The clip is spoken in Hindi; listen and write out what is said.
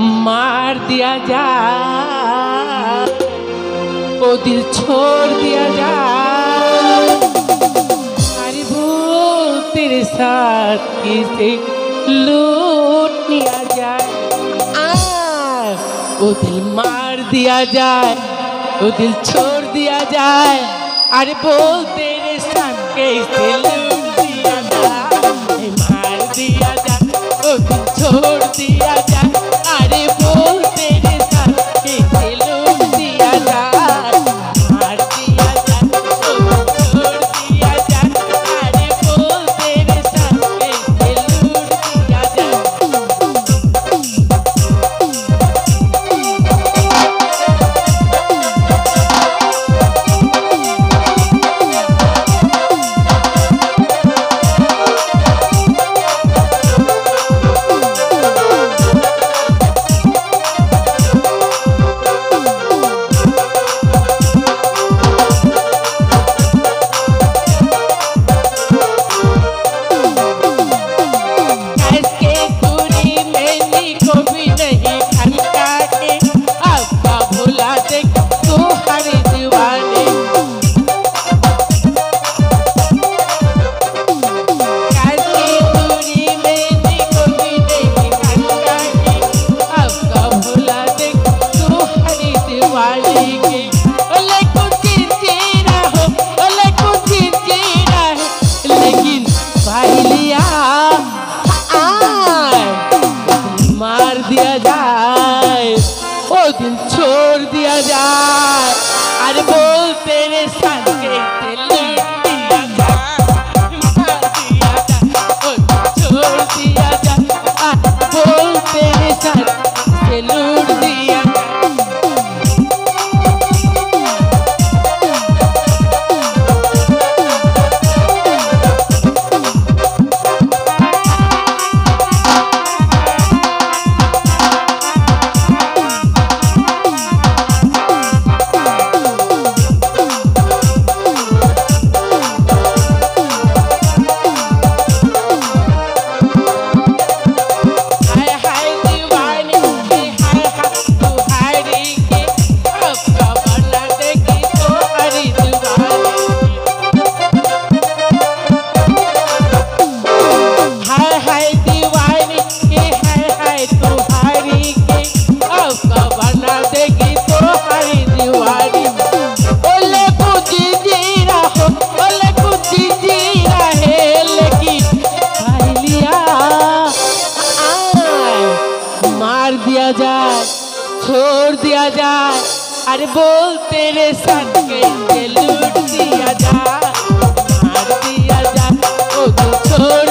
मार दिया जाए, ओ दिल छोड़ दिया जाए। अरे वो तेरे साथ किसे लूट लिया जाए, ओ दिल मार दिया जाए, ओ दिल छोड़ दिया जाए। अरे बोल तेरे साथ कैसे लूट दिया जाए, मार दिया जाए, ओ दिल छोड़ दिया जाए। अरे बोल तेरे साथ कैसे लूट दिया जाए, मार दिया जाए, ओ दिल छोड़ दिया जाए। अरे बोल तेरे साथ कैसे लूट दिया जाए। दिल छोड़ दिया जाए। अरे बोल तेरे साथ कैसे लूट दिया जाए, मार दिया जाए, ओ दिल छोड़ दिया जाए। बोल तेरे साथ कैसे लूट दिया जाए। मार दिया जाए, छोड़ दिया जाए। अरे बोल तेरे साथ कैसे लूट दिया जाए, मार दिया जाए, ओ दिल छोड़